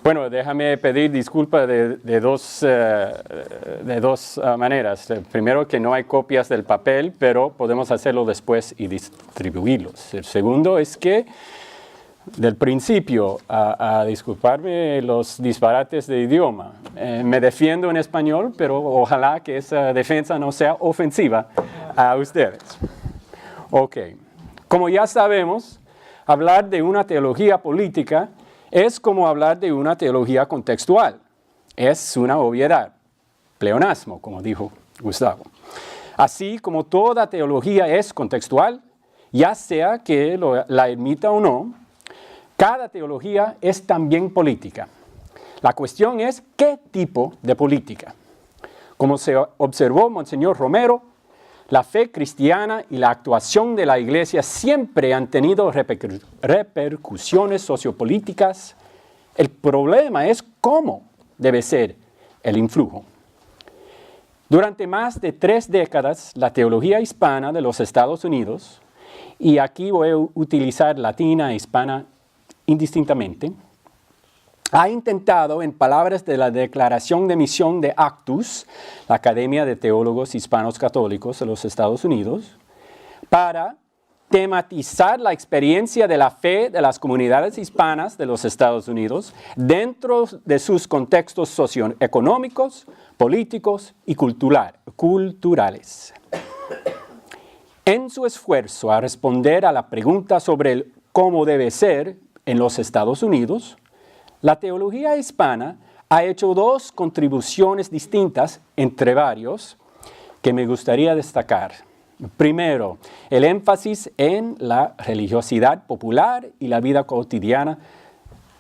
Bueno, déjame pedir disculpas de dos maneras. Primero, que no hay copias del papel, pero podemos hacerlo después y distribuirlos. El segundo es que, del principio, a disculparme los disparates de idioma. Me defiendo en español, pero ojalá que esa defensa no sea ofensiva a ustedes. Ok. Como ya sabemos, hablar de una teología política es como hablar de una teología contextual. Es una obviedad, pleonasmo, como dijo Gustavo. Así como toda teología es contextual, ya sea que la admita o no, cada teología es también política. La cuestión es qué tipo de política. Como se observó Monseñor Romero, la fe cristiana y la actuación de la Iglesia siempre han tenido repercusiones sociopolíticas. El problema es cómo debe ser el influjo. Durante más de 3 décadas, la teología hispana de los Estados Unidos, y aquí voy a utilizar latina e hispana indistintamente, ha intentado, en palabras de la Declaración de Misión de Actus, la Academia de Teólogos Hispanos Católicos de los Estados Unidos, para tematizar la experiencia de la fe de las comunidades hispanas de los Estados Unidos dentro de sus contextos socioeconómicos, políticos y culturales. En su esfuerzo a responder a la pregunta sobre el cómo debe ser en los Estados Unidos, la teología hispana ha hecho 2 contribuciones distintas, entre varios, que me gustaría destacar. Primero, el énfasis en la religiosidad popular y la vida cotidiana.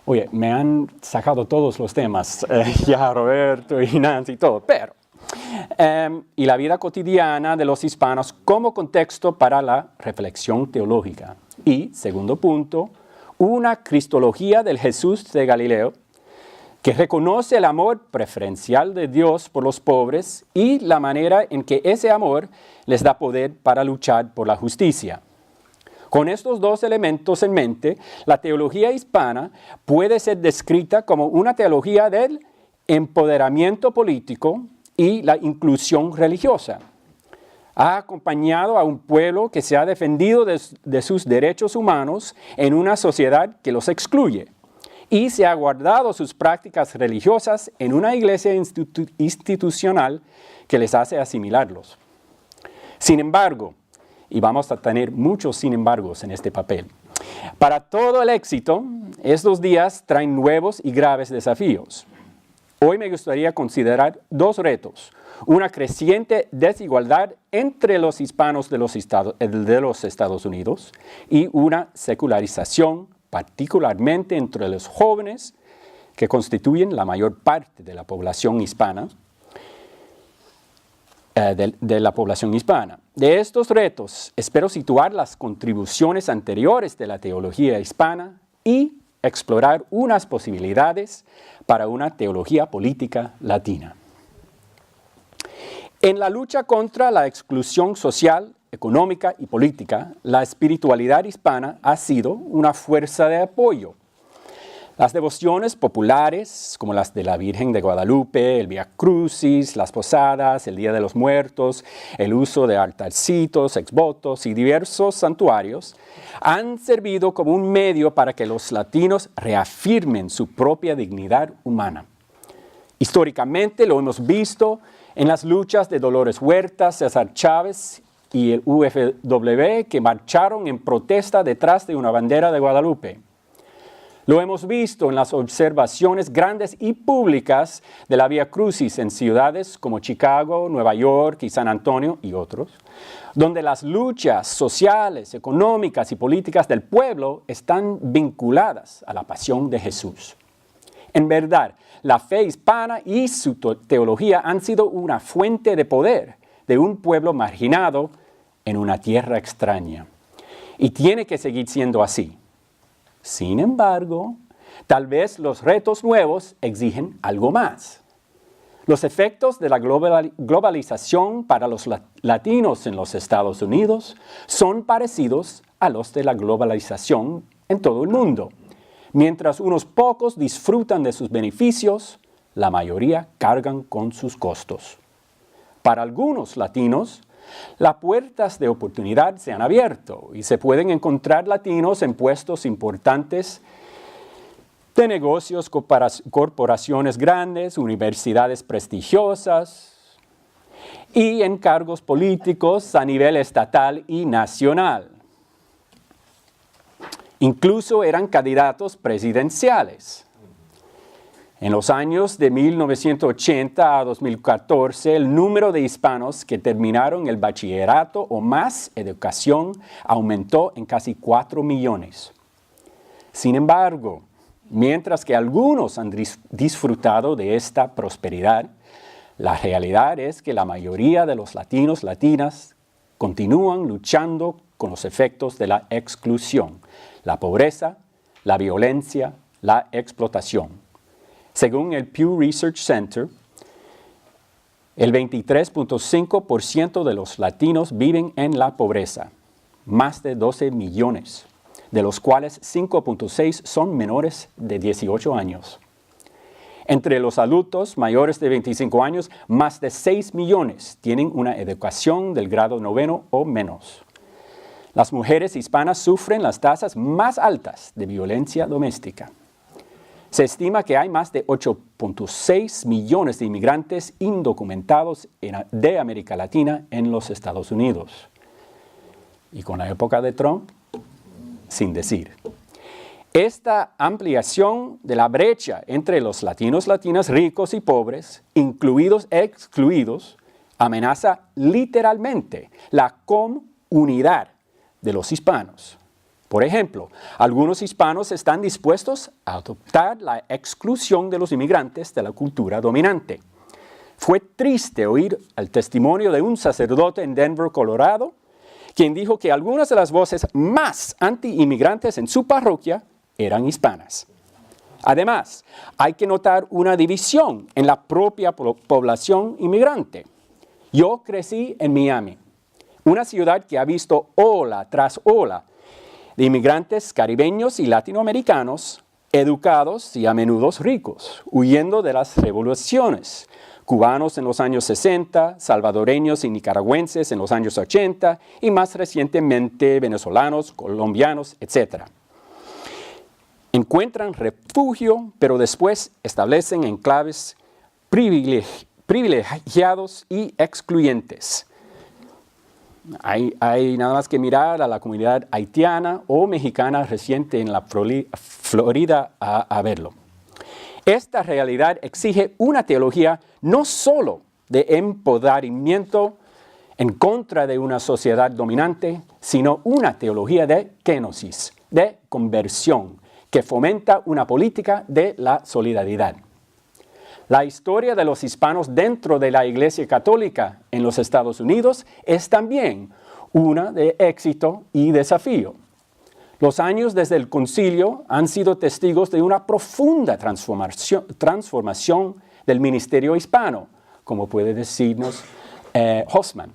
Oye, me han sacado todos los temas, ya Roberto y Nancy y todo, pero... y la vida cotidiana de los hispanos como contexto para la reflexión teológica. Y, segundo punto, una cristología del Jesús de Galileo que reconoce el amor preferencial de Dios por los pobres y la manera en que ese amor les da poder para luchar por la justicia. Con estos 2 elementos en mente, la teología hispana puede ser descrita como una teología del empoderamiento político y la inclusión religiosa. Ha acompañado a un pueblo que se ha defendido de sus derechos humanos en una sociedad que los excluye y se ha guardado sus prácticas religiosas en una iglesia institucional que les hace asimilarlos. Sin embargo, y vamos a tener muchos sin embargos en este papel, para todo el éxito, estos días traen nuevos y graves desafíos. Hoy me gustaría considerar 2 retos. Una creciente desigualdad entre los hispanos de los Estados Unidos y una secularización, particularmente entre los jóvenes, que constituyen la mayor parte de la población hispana. De estos retos, espero situar las contribuciones anteriores de la teología hispana y explorar unas posibilidades para una teología política latina. En la lucha contra la exclusión social, económica y política, la espiritualidad hispana ha sido una fuerza de apoyo. Las devociones populares, como las de la Virgen de Guadalupe, el Vía Crucis, las posadas, el Día de los Muertos, el uso de altarcitos, exvotos y diversos santuarios, han servido como un medio para que los latinos reafirmen su propia dignidad humana. Históricamente lo hemos visto en las luchas de Dolores Huerta, César Chávez y el UFW que marcharon en protesta detrás de una bandera de Guadalupe. Lo hemos visto en las observaciones grandes y públicas de la Vía Crucis en ciudades como Chicago, Nueva York y San Antonio y otros, donde las luchas sociales, económicas y políticas del pueblo están vinculadas a la pasión de Jesús. En verdad, la fe hispana y su teología han sido una fuente de poder de un pueblo marginado en una tierra extraña. Y tiene que seguir siendo así. Sin embargo, tal vez los retos nuevos exigen algo más. Los efectos de la globalización para los latinos en los Estados Unidos son parecidos a los de la globalización en todo el mundo. Mientras unos pocos disfrutan de sus beneficios, la mayoría cargan con sus costos. Para algunos latinos, las puertas de oportunidad se han abierto y se pueden encontrar latinos en puestos importantes de negocios, corporaciones grandes, universidades prestigiosas y en cargos políticos a nivel estatal y nacional. Incluso eran candidatos presidenciales. En los años de 1980 a 2014, el número de hispanos que terminaron el bachillerato o más educación aumentó en casi 4 millones. Sin embargo, mientras que algunos han disfrutado de esta prosperidad, la realidad es que la mayoría de los latinos, latinas, continúan luchando con los efectos de la exclusión, la pobreza, la violencia, la explotación. Según el Pew Research Center, el 23.5% de los latinos viven en la pobreza, más de 12 millones, de los cuales 5.6 son menores de 18 años. Entre los adultos mayores de 25 años, más de 6 millones tienen una educación del grado 9 o menos. Las mujeres hispanas sufren las tasas más altas de violencia doméstica. Se estima que hay más de 8.6 millones de inmigrantes indocumentados de América Latina en los Estados Unidos. Y con la época de Trump, sin decir. Esta ampliación de la brecha entre los latinos, latinas, ricos y pobres, incluidos e excluidos, amenaza literalmente la comunidad de los hispanos. Por ejemplo, algunos hispanos están dispuestos a adoptar la exclusión de los inmigrantes de la cultura dominante. Fue triste oír el testimonio de un sacerdote en Denver, Colorado, quien dijo que algunas de las voces más anti-inmigrantes en su parroquia eran hispanas. Además, hay que notar una división en la propia población inmigrante. Yo crecí en Miami, una ciudad que ha visto ola tras ola de inmigrantes caribeños y latinoamericanos, educados y a menudo ricos, huyendo de las revoluciones. Cubanos en los años 60, salvadoreños y nicaragüenses en los años 80 y más recientemente venezolanos, colombianos, etc. Encuentran refugio, pero después establecen enclaves privilegiados y excluyentes. Hay nada más que mirar a la comunidad haitiana o mexicana reciente en la Florida a verlo. Esta realidad exige una teología no solo de empoderamiento en contra de una sociedad dominante, sino una teología de kenosis, de conversión, que fomenta una política de la solidaridad. La historia de los hispanos dentro de la Iglesia Católica en los Estados Unidos es también una de éxito y desafío. Los años desde el concilio han sido testigos de una profunda transformación del ministerio hispano, como puede decirnos Hoffman,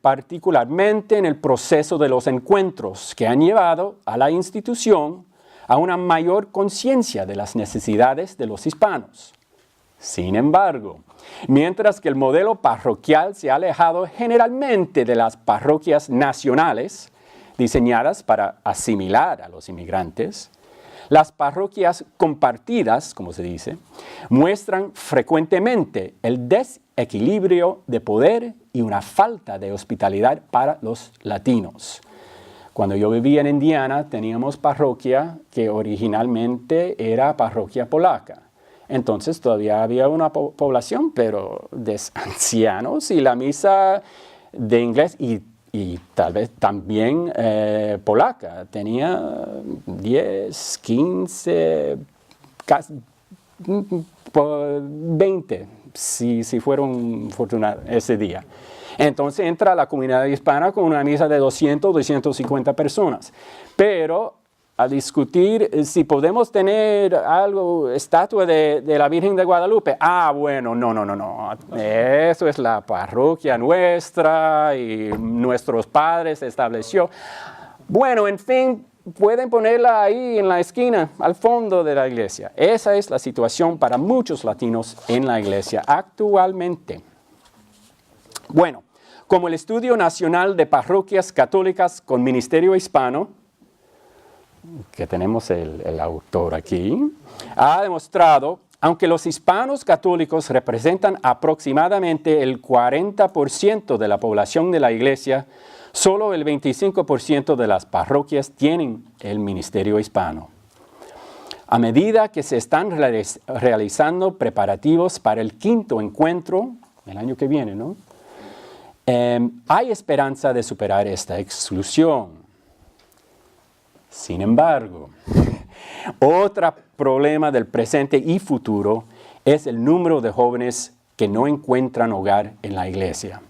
particularmente en el proceso de los encuentros que han llevado a la institución a una mayor conciencia de las necesidades de los hispanos. Sin embargo, mientras que el modelo parroquial se ha alejado generalmente de las parroquias nacionales, diseñadas para asimilar a los inmigrantes, las parroquias compartidas, como se dice, muestran frecuentemente el desequilibrio de poder y una falta de hospitalidad para los latinos. Cuando yo vivía en Indiana, teníamos parroquia que originalmente era parroquia polaca. Entonces todavía había una población, pero de ancianos, y la misa de inglés y tal vez también polaca. Tenía 10, 15, casi 20, si fueron fortunados ese día. Entonces entra la comunidad hispana con una misa de 200, 250 personas. Pero a discutir si podemos tener algo, estatua de la Virgen de Guadalupe. Bueno, no. Eso es la parroquia nuestra y nuestros padres estableció. Bueno, en fin, pueden ponerla ahí en la esquina, al fondo de la iglesia. Esa es la situación para muchos latinos en la iglesia actualmente. Bueno, como el Estudio Nacional de Parroquias Católicas con Ministerio Hispano, que tenemos el autor aquí, ha demostrado, aunque los hispanos católicos representan aproximadamente el 40% de la población de la iglesia, solo el 25% de las parroquias tienen el ministerio hispano. A medida que se están realizando preparativos para el 5º encuentro, el año que viene, ¿no? Hay esperanza de superar esta exclusión. Sin embargo, otro problema del presente y futuro es el número de jóvenes que no encuentran hogar en la iglesia.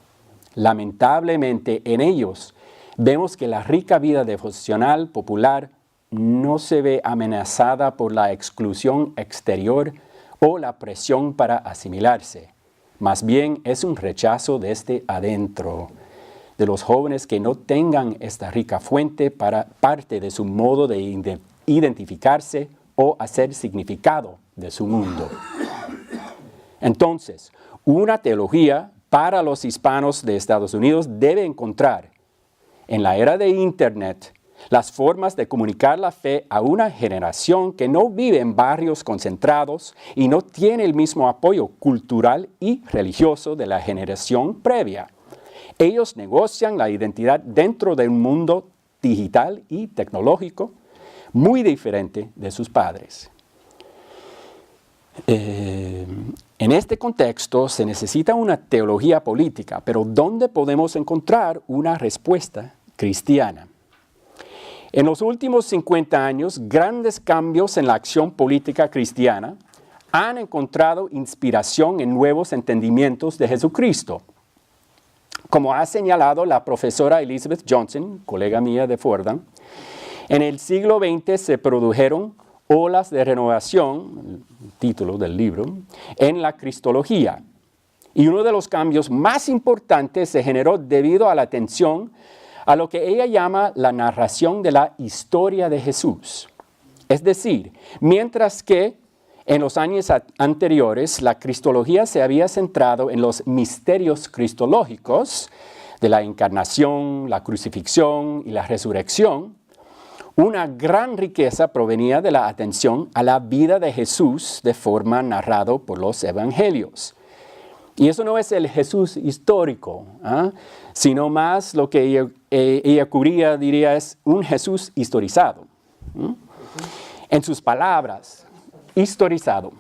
Lamentablemente, en ellos vemos que la rica vida devocional popular no se ve amenazada por la exclusión exterior o la presión para asimilarse. Más bien es un rechazo desde adentro de los jóvenes que no tengan esta rica fuente para parte de su modo de identificarse o hacer significado de su mundo. Entonces, una teología para los hispanos de Estados Unidos debe encontrar, en la era de Internet, las formas de comunicar la fe a una generación que no vive en barrios concentrados y no tiene el mismo apoyo cultural y religioso de la generación previa. Ellos negocian la identidad dentro de un mundo digital y tecnológico muy diferente de sus padres. En este contexto se necesita una teología política, pero ¿dónde podemos encontrar una respuesta cristiana? En los últimos 50 años, grandes cambios en la acción política cristiana han encontrado inspiración en nuevos entendimientos de Jesucristo. Como ha señalado la profesora Elizabeth Johnson, colega mía de Fordham, en el siglo XX se produjeron olas de renovación, el título del libro, en la cristología. Y uno de los cambios más importantes se generó debido a la atención a lo que ella llama la narración de la historia de Jesús. Es decir, mientras que en los años anteriores la cristología se había centrado en los misterios cristológicos de la encarnación, la crucifixión y la resurrección, una gran riqueza provenía de la atención a la vida de Jesús de forma narrada por los evangelios. Y eso no es el Jesús histórico, sino más lo que ella cubría, diría, es un Jesús historizado. En sus palabras, historizado.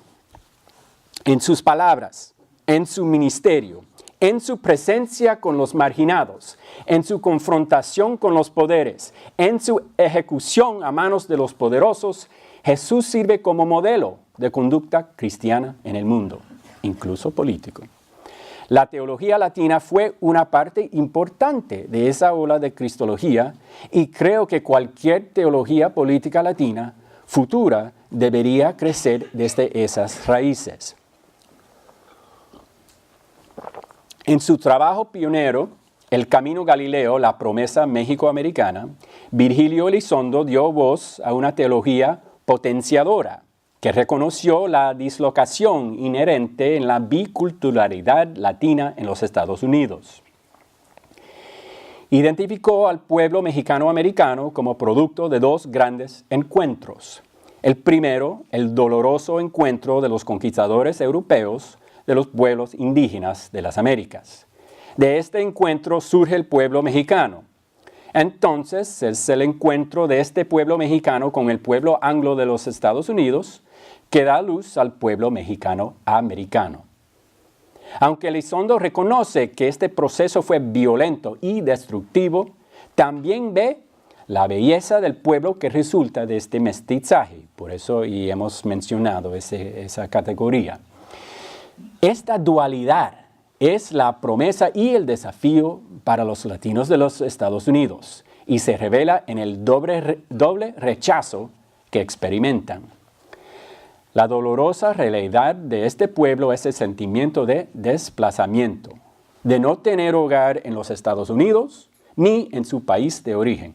En sus palabras, en su ministerio, en su presencia con los marginados, en su confrontación con los poderes, en su ejecución a manos de los poderosos, Jesús sirve como modelo de conducta cristiana en el mundo, incluso político. La teología latina fue una parte importante de esa ola de cristología y creo que cualquier teología política latina futura debería crecer desde esas raíces. En su trabajo pionero, El Camino Galileo, la promesa México-americana, Virgilio Elizondo dio voz a una teología potenciadora que reconoció la dislocación inherente en la biculturalidad latina en los Estados Unidos. Identificó al pueblo mexicano-americano como producto de dos grandes encuentros. El primero, el doloroso encuentro de los conquistadores europeos de los pueblos indígenas de las Américas. De este encuentro surge el pueblo mexicano. Entonces es el encuentro de este pueblo mexicano con el pueblo anglo de los Estados Unidos que da luz al pueblo mexicano-americano. Aunque Elizondo reconoce que este proceso fue violento y destructivo, también ve la belleza del pueblo que resulta de este mestizaje. Por eso y hemos mencionado esa categoría. Esta dualidad es la promesa y el desafío para los latinos de los Estados Unidos y se revela en el doble rechazo que experimentan. La dolorosa realidad de este pueblo es el sentimiento de desplazamiento, de no tener hogar en los Estados Unidos ni en su país de origen.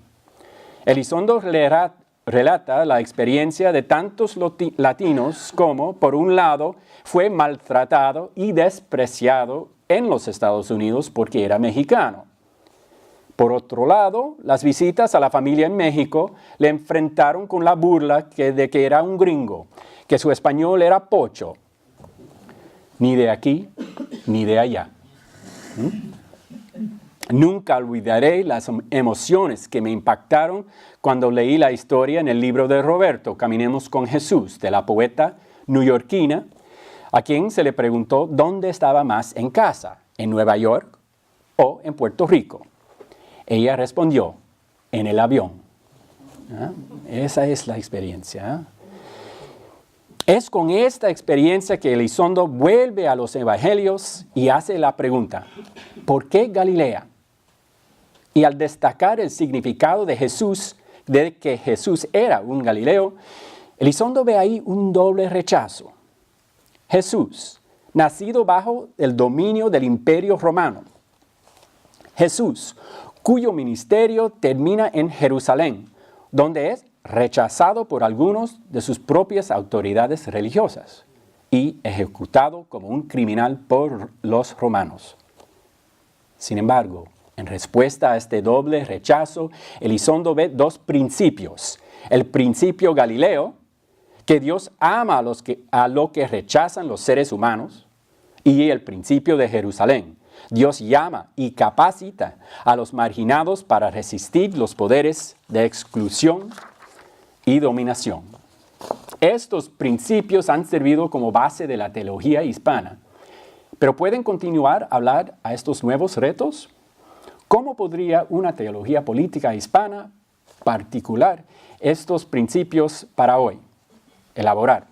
Elizondo relata la experiencia de tantos latinos como, por un lado, fue maltratado y despreciado en los Estados Unidos porque era mexicano. Por otro lado, las visitas a la familia en México le enfrentaron con la burla de que era un gringo, que su español era pocho. Ni de aquí, ni de allá. Nunca olvidaré las emociones que me impactaron cuando leí la historia en el libro de Roberto, Caminemos con Jesús, de la poeta neoyorquina, a quien se le preguntó dónde estaba más en casa, en Nueva York o en Puerto Rico. Ella respondió, en el avión. Esa es la experiencia. Es con esta experiencia que Elizondo vuelve a los evangelios y hace la pregunta, ¿por qué Galilea? Y al destacar el significado de Jesús, de que Jesús era un Galileo, Elizondo ve ahí un doble rechazo. Jesús, nacido bajo el dominio del Imperio Romano. Jesús, cuyo ministerio termina en Jerusalén, donde es rechazado por algunos de sus propias autoridades religiosas y ejecutado como un criminal por los romanos. Sin embargo, en respuesta a este doble rechazo, Elizondo ve dos principios. El principio galileo, que Dios ama a lo que rechazan los seres humanos, y el principio de Jerusalén. Dios llama y capacita a los marginados para resistir los poderes de exclusión y dominación. Estos principios han servido como base de la teología hispana, pero ¿pueden continuar a hablar a estos nuevos retos? ¿Cómo podría una teología política hispana particular estos principios para hoy? Elaborar.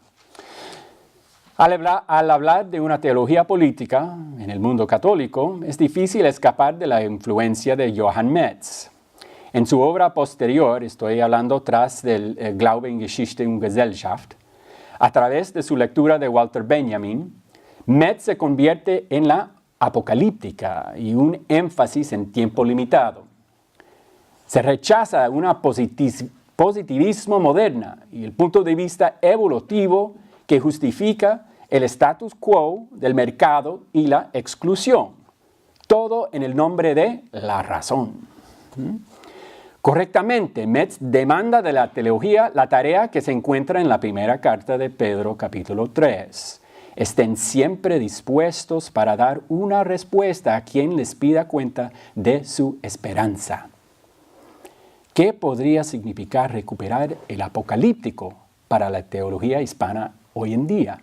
Al hablar de una teología política en el mundo católico, es difícil escapar de la influencia de Johann Metz. En su obra posterior, estoy hablando tras del Glauben, Geschichte und Gesellschaft, a través de su lectura de Walter Benjamin, Metz se convierte en la apocalíptica y un énfasis en tiempo limitado. Se rechaza una positivismo moderna y el punto de vista evolutivo que justifica el status quo del mercado y la exclusión. Todo en el nombre de la razón. Correctamente, Metz demanda de la teología la tarea que se encuentra en la primera carta de Pedro, capítulo 3. Estén siempre dispuestos para dar una respuesta a quien les pida cuenta de su esperanza. ¿Qué podría significar recuperar el apocalíptico para la teología hispana hoy en día?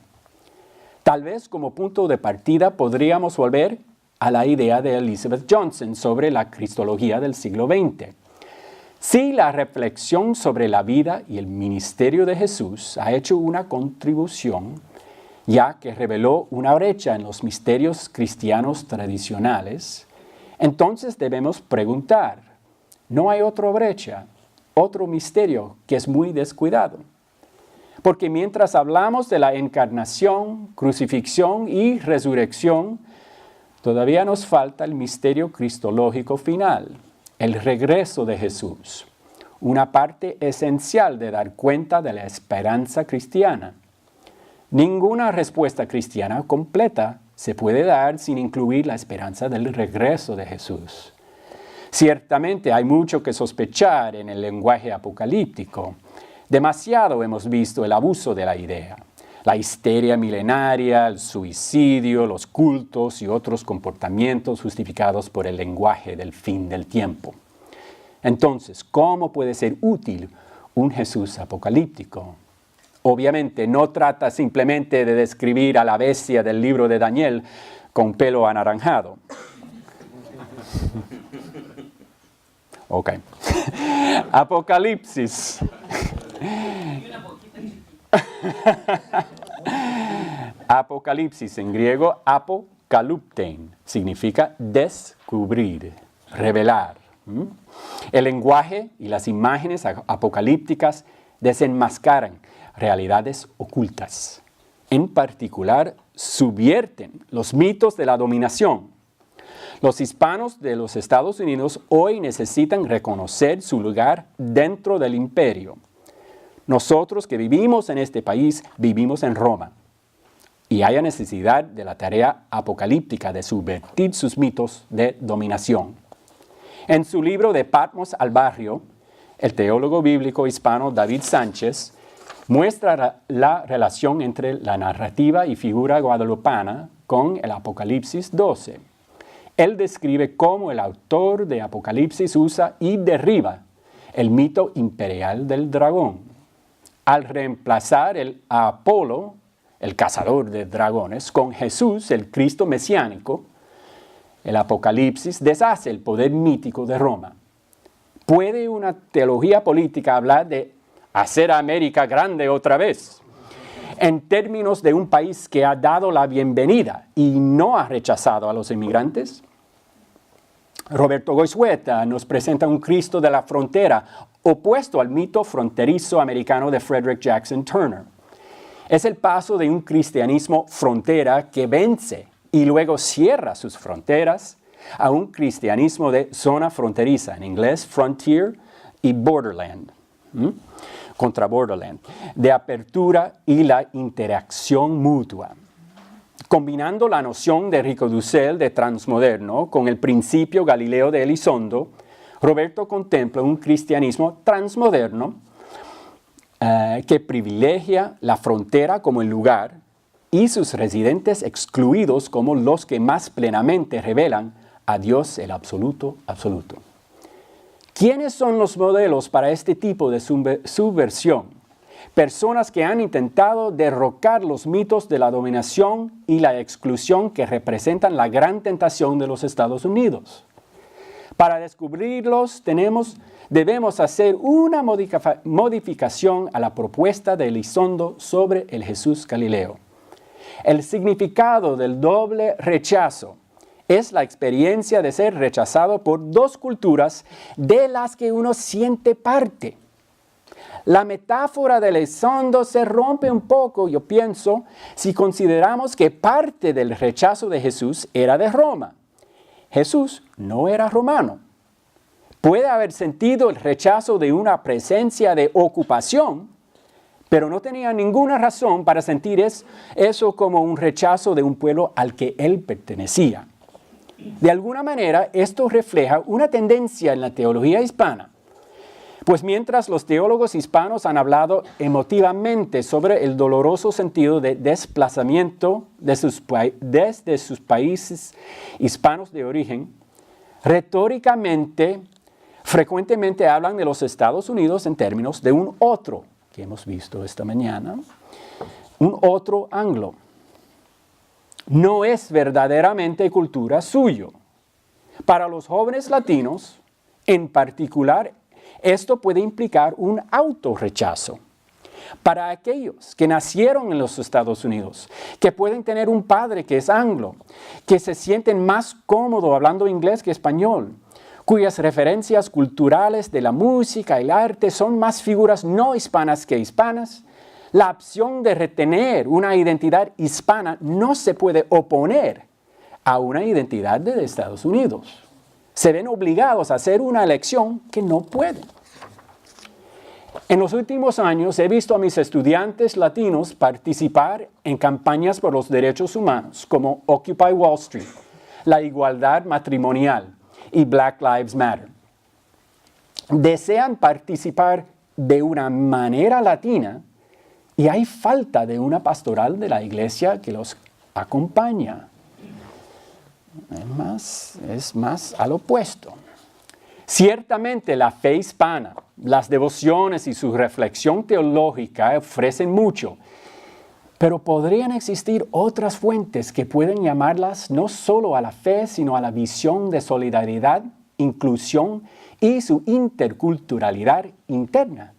Tal vez como punto de partida podríamos volver a la idea de Elizabeth Johnson sobre la cristología del siglo XX. Si la reflexión sobre la vida y el ministerio de Jesús ha hecho una contribución, ya que reveló una brecha en los misterios cristianos tradicionales, entonces debemos preguntar, ¿no hay otra brecha, otro misterio que es muy descuidado? Porque mientras hablamos de la encarnación, crucifixión y resurrección, todavía nos falta el misterio cristológico final, el regreso de Jesús, una parte esencial de dar cuenta de la esperanza cristiana. Ninguna respuesta cristiana completa se puede dar sin incluir la esperanza del regreso de Jesús. Ciertamente hay mucho que sospechar en el lenguaje apocalíptico. Demasiado hemos visto el abuso de la idea, la histeria milenaria, el suicidio, los cultos y otros comportamientos justificados por el lenguaje del fin del tiempo. Entonces, ¿cómo puede ser útil un Jesús apocalíptico? Obviamente no trata simplemente de describir a la bestia del libro de Daniel con pelo anaranjado. Ok. Apocalipsis. Apocalipsis en griego, apokaluptein, significa descubrir, revelar. El lenguaje y las imágenes apocalípticas desenmascaran realidades ocultas. En particular, subvierten los mitos de la dominación. Los hispanos de los Estados Unidos hoy necesitan reconocer su lugar dentro del imperio. Nosotros que vivimos en este país, vivimos en Roma. Y hay necesidad de la tarea apocalíptica de subvertir sus mitos de dominación. En su libro De Patmos al Barrio, el teólogo bíblico hispano David Sánchez muestra la relación entre la narrativa y figura guadalupana con el Apocalipsis 12. Él describe cómo el autor de Apocalipsis usa y derriba el mito imperial del dragón. Al reemplazar a Apolo, el cazador de dragones, con Jesús, el Cristo mesiánico, el Apocalipsis deshace el poder mítico de Roma. ¿Puede una teología política hablar de hacer a América grande otra vez? En términos de un país que ha dado la bienvenida y no ha rechazado a los inmigrantes. Roberto Goizueta nos presenta un Cristo de la frontera opuesto al mito fronterizo americano de Frederick Jackson Turner. Es el paso de un cristianismo frontera que vence y luego cierra sus fronteras a un cristianismo de zona fronteriza, en inglés frontier y borderland, contra borderland, de apertura y la interacción mutua. Combinando la noción de Rico Dussel de transmoderno con el principio Galileo de Elizondo, Roberto contempla un cristianismo transmoderno que privilegia la frontera como el lugar y sus residentes excluidos como los que más plenamente revelan a Dios el absoluto absoluto. ¿Quiénes son los modelos para este tipo de subversión? Personas que han intentado derrocar los mitos de la dominación y la exclusión que representan la gran tentación de los Estados Unidos. Para descubrirlos debemos hacer una modificación a la propuesta de Elizondo sobre el Jesús Galileo. El significado del doble rechazo es la experiencia de ser rechazado por dos culturas de las que uno siente parte. La metáfora de Elizondo se rompe un poco, yo pienso, si consideramos que parte del rechazo de Jesús era de Roma. Jesús no era romano. Puede haber sentido el rechazo de una presencia de ocupación, pero no tenía ninguna razón para sentir eso como un rechazo de un pueblo al que él pertenecía. De alguna manera, esto refleja una tendencia en la teología hispana. Pues mientras los teólogos hispanos han hablado emotivamente sobre el doloroso sentido de desplazamiento desde sus países hispanos de origen, retóricamente, frecuentemente hablan de los Estados Unidos en términos de un otro, que hemos visto esta mañana, un otro anglo. No es verdaderamente cultura suyo. Para los jóvenes latinos, en particular, esto puede implicar un autorrechazo. Para aquellos que nacieron en los Estados Unidos, que pueden tener un padre que es anglo, que se sienten más cómodos hablando inglés que español, cuyas referencias culturales de la música y el arte son más figuras no hispanas que hispanas, la opción de retener una identidad hispana no se puede oponer a una identidad de Estados Unidos. Se ven obligados a hacer una elección que no pueden. En los últimos años he visto a mis estudiantes latinos participar en campañas por los derechos humanos como Occupy Wall Street, la igualdad matrimonial y Black Lives Matter. Desean participar de una manera latina y hay falta de una pastoral de la iglesia que los acompaña. Es más al opuesto. Ciertamente la fe hispana, las devociones y su reflexión teológica ofrecen mucho, pero podrían existir otras fuentes que pueden llamarlas no solo a la fe, sino a la visión de solidaridad, inclusión y su interculturalidad interna.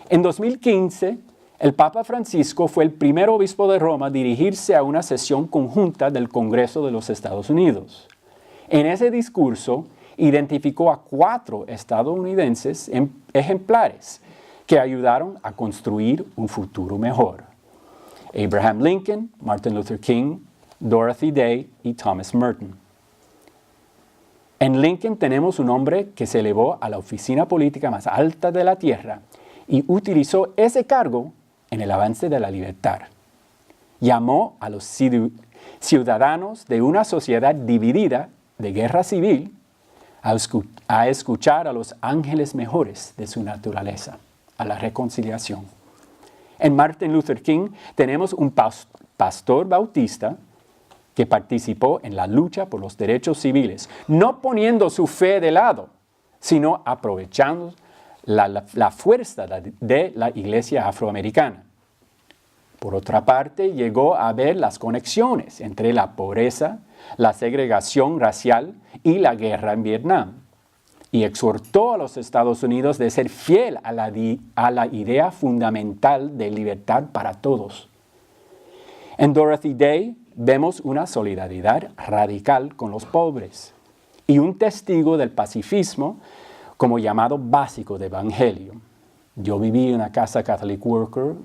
En 2015, el Papa Francisco fue el primer obispo de Roma a dirigirse a una sesión conjunta del Congreso de los Estados Unidos. En ese discurso, identificó a 4 estadounidenses ejemplares que ayudaron a construir un futuro mejor: Abraham Lincoln, Martin Luther King, Dorothy Day y Thomas Merton. En Lincoln tenemos un hombre que se elevó a la oficina política más alta de la tierra y utilizó ese cargo en el avance de la libertad. Llamó a los ciudadanos de una sociedad dividida de guerra civil a escuchar a los ángeles mejores de su naturaleza, a la reconciliación. En Martin Luther King tenemos un pastor bautista que participó en la lucha por los derechos civiles, no poniendo su fe de lado, sino aprovechando la fuerza de la iglesia afroamericana. Por otra parte, llegó a ver las conexiones entre la pobreza, la segregación racial y la guerra en Vietnam, y exhortó a los Estados Unidos de ser fiel a la idea fundamental de libertad para todos. En Dorothy Day vemos una solidaridad radical con los pobres y un testigo del pacifismo como llamado básico de evangelio. Yo viví en una casa Catholic Worker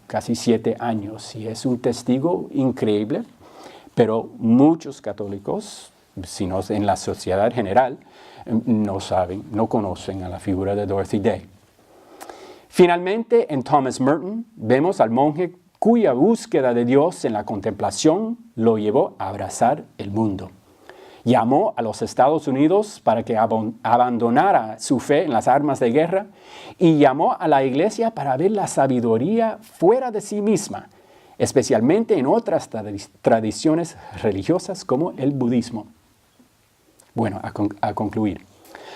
casi 7 años y es un testigo increíble, pero muchos católicos, si no en la sociedad general, no saben, no conocen a la figura de Dorothy Day. Finalmente, en Thomas Merton vemos al monje cuya búsqueda de Dios en la contemplación lo llevó a abrazar el mundo. Llamó a los Estados Unidos para que abandonara su fe en las armas de guerra y llamó a la iglesia para ver la sabiduría fuera de sí misma, especialmente en otras tradiciones religiosas como el budismo. Bueno, a concluir.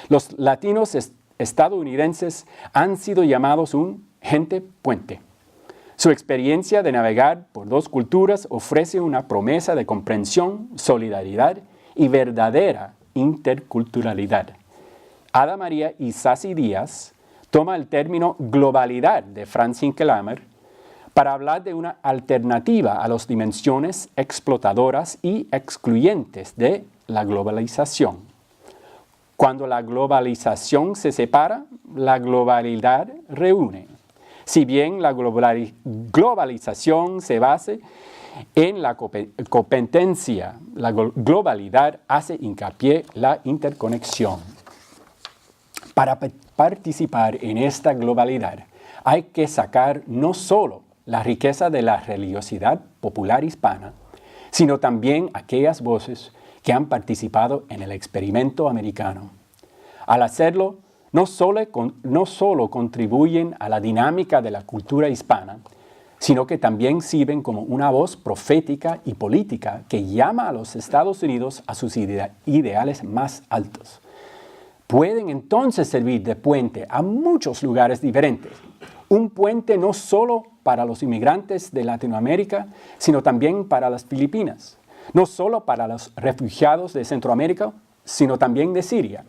Los latinos estadounidenses han sido llamados un gente puente. Su experiencia de navegar por 2 culturas ofrece una promesa de comprensión, solidaridad y verdadera interculturalidad. Ada María Isasi Díaz toma el término globalidad de Franz Hinckelhammer para hablar de una alternativa a las dimensiones explotadoras y excluyentes de la globalización. Cuando la globalización se separa, la globalidad reúne. Si bien la globalización se basa en la competencia, la globalidad hace hincapié la interconexión. Para participar en esta globalidad hay que sacar no solo la riqueza de la religiosidad popular hispana, sino también aquellas voces que han participado en el experimento americano. Al hacerlo, no solo contribuyen a la dinámica de la cultura hispana, sino que también sirven como una voz profética y política que llama a los Estados Unidos a sus ideales más altos. Pueden entonces servir de puente a muchos lugares diferentes. Un puente no solo para los inmigrantes de Latinoamérica, sino también para las Filipinas. No solo para los refugiados de Centroamérica, sino también de Siria.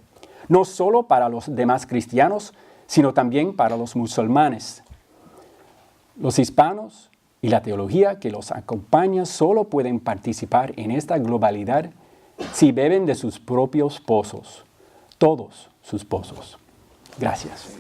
No solo para los demás cristianos, sino también para los musulmanes. Los hispanos y la teología que los acompaña solo pueden participar en esta globalidad si beben de sus propios pozos, todos sus pozos. Gracias.